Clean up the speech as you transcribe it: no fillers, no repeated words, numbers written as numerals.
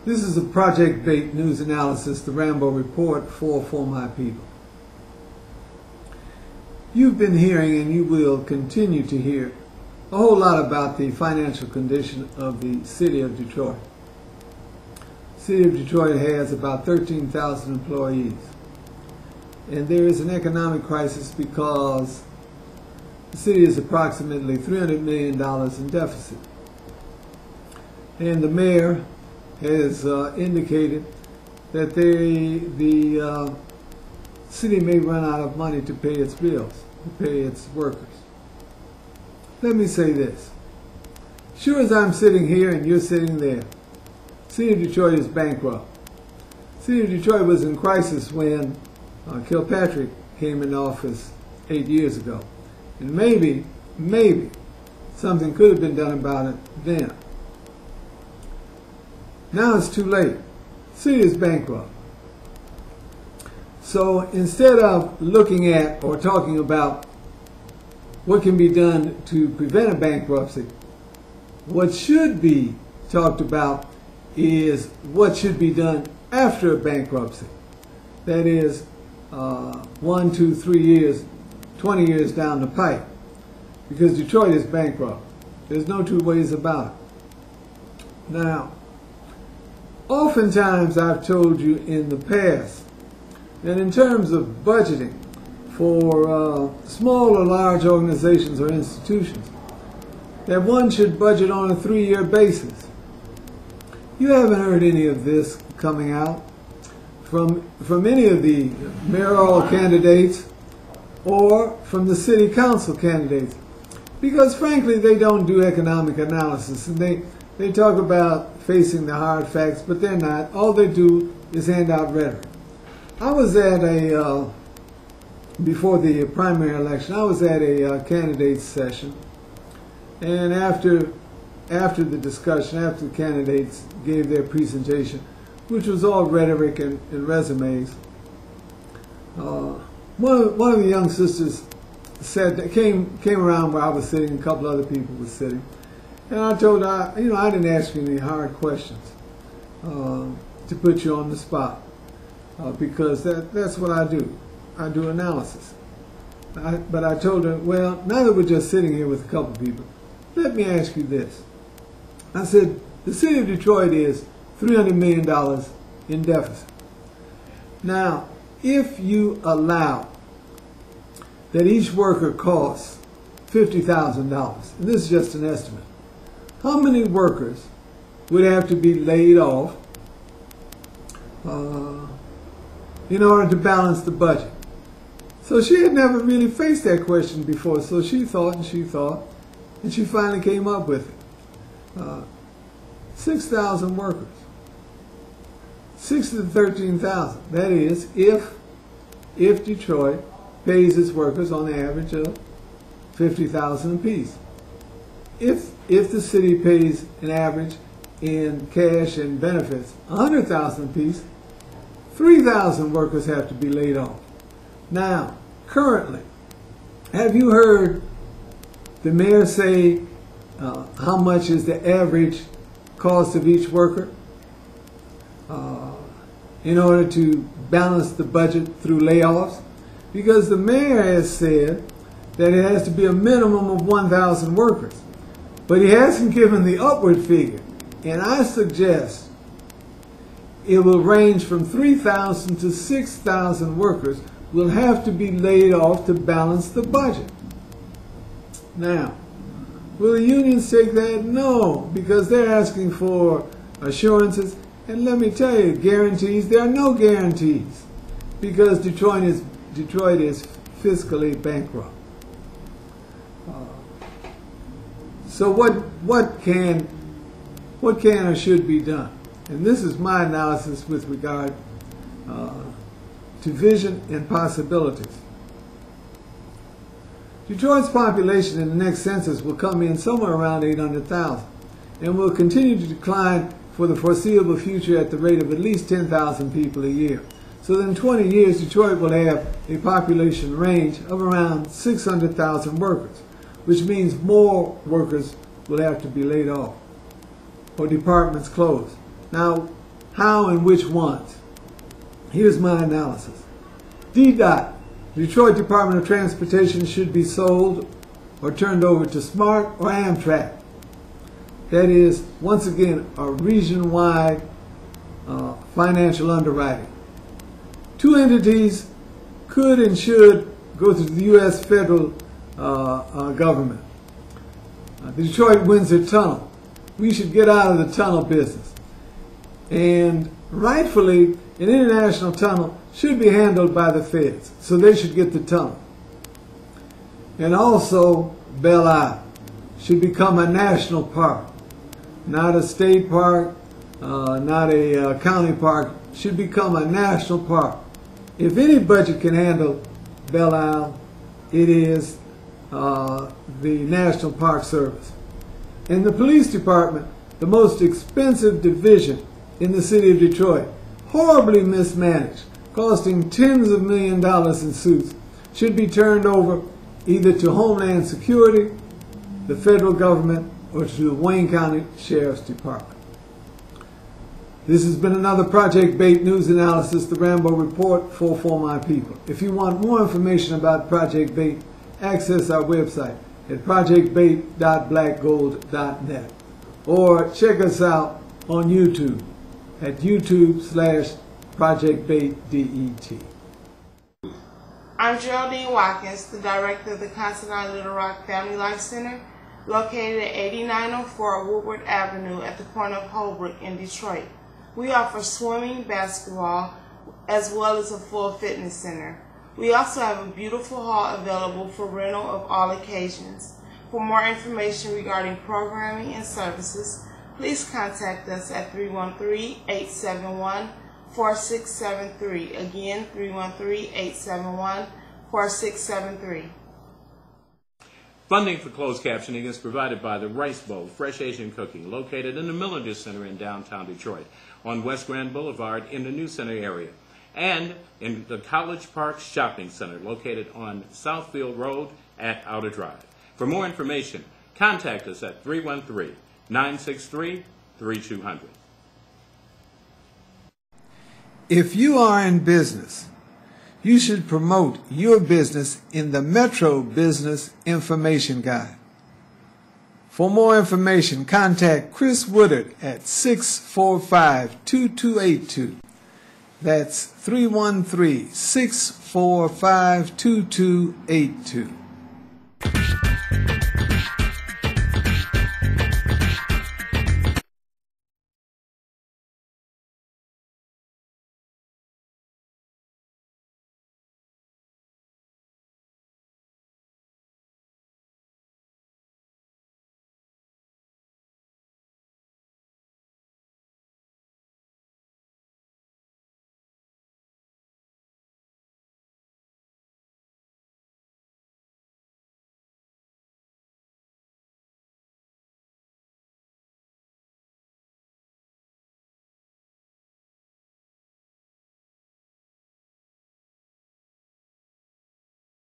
This is a Project Bait news analysis, the Rambeau Report for my people. You've been hearing, and you will continue to hear, a whole lot about the financial condition of the city of Detroit. The city of Detroit has about 13,000 employees. And there is an economic crisis because the city is approximately $300 million in deficit. And the mayor has indicated that the city may run out of money to pay its bills, to pay its workers. Let me say this. Sure as I'm sitting here and you're sitting there, the city of Detroit is bankrupt. The city of Detroit was in crisis when Kilpatrick came in office 8 years ago. And maybe something could have been done about it then. Now it's too late. The city is bankrupt. So instead of looking at or talking about what can be done to prevent a bankruptcy, what should be talked about is what should be done after a bankruptcy. That is 1, 2, 3 years, 20 years down the pipe. Because Detroit is bankrupt. There's no two ways about it. Now, oftentimes I've told you in the past that in terms of budgeting for small or large organizations or institutions, that one should budget on a 3-year basis. You haven't heard any of this coming out from any of the mayoral candidates or from the city council candidates, because frankly they don't do economic analysis, and they talk about facing the hard facts, but they're not. All they do is hand out rhetoric. I was at before the primary election, I was at a candidates session, and after the discussion, after the candidates gave their presentation, which was all rhetoric and resumes, one of the young sisters said that came around where I was sitting, a couple other people were sitting, and I told her, I didn't ask you any hard questions to put you on the spot, because that's what I do. I do analysis. But I told her, well, now that we're just sitting here with a couple people, let me ask you this. I said, the city of Detroit is $300 million in deficit. Now, if you allow that each worker costs $50,000, and this is just an estimate, how many workers would have to be laid off in order to balance the budget? So she had never really faced that question before, so she thought, and she finally came up with it. 6,000 workers. 6 to 13,000. That is, if Detroit pays its workers on an average of $50,000 apiece. If the city pays an average in cash and benefits $100,000 apiece, 3,000 workers have to be laid off. Now, currently, have you heard the mayor say how much is the average cost of each worker in order to balance the budget through layoffs? Because the mayor has said that it has to be a minimum of 1,000 workers. But he hasn't given the upward figure. And I suggest it will range from 3,000 to 6,000 workers will have to be laid off to balance the budget. Now, will the unions take that? No, because they're asking for assurances. And let me tell you, guarantees, there are no guarantees, because Detroit is fiscally bankrupt. So what can or should be done? And this is my analysis with regard to vision and possibilities. Detroit's population in the next census will come in somewhere around 800,000 and will continue to decline for the foreseeable future at the rate of at least 10,000 people a year. So in 20 years, Detroit will have a population range of around 600,000 workers, which means more workers will have to be laid off or departments closed. Now, how and which ones. Here's my analysis. DDOT, Detroit Department of Transportation, should be sold or turned over to SMART or Amtrak. That is, once again, a region-wide financial underwriting. Two entities could and should go to the U.S. federal government. The Detroit-Windsor Tunnel. We should get out of the tunnel business. And rightfully, an international tunnel should be handled by the feds, so they should get the tunnel. And also, Belle Isle should become a national park, not a state park, not a county park, should become a national park. If any budget can handle Belle Isle, it is the National Park Service. And the police department, the most expensive division in the city of Detroit, horribly mismanaged, costing tens of millions of dollars in suits, should be turned over either to Homeland Security, the federal government, or to the Wayne County Sheriff's Department. This has been another Project Bait News Analysis, the Rambeau Report for my people. If you want more information about Project Bait, access our website at projectbait.blackgold.net or check us out on YouTube at YouTube/ProjectBaitDET. I'm Geraldine Watkins, the director of the Considine Little Rock Family Life Center, located at 8904 Woodward Avenue at the corner of Holbrook in Detroit. We offer swimming, basketball, as well as a full fitness center. We also have a beautiful hall available for rental of all occasions. For more information regarding programming and services, please contact us at 313-871-4673. Again, 313-871-4673. Funding for closed captioning is provided by the Rice Bowl Fresh Asian Cooking, located in the Millender Center in downtown Detroit, on West Grand Boulevard in the New Center area, and in the College Park Shopping Center, located on Southfield Road at Outer Drive. For more information, contact us at 313-963-3200. If you are in business, you should promote your business in the Metro Business Information Guide. For more information, contact Chris Woodard at 645-2282. That's 313-645-2282.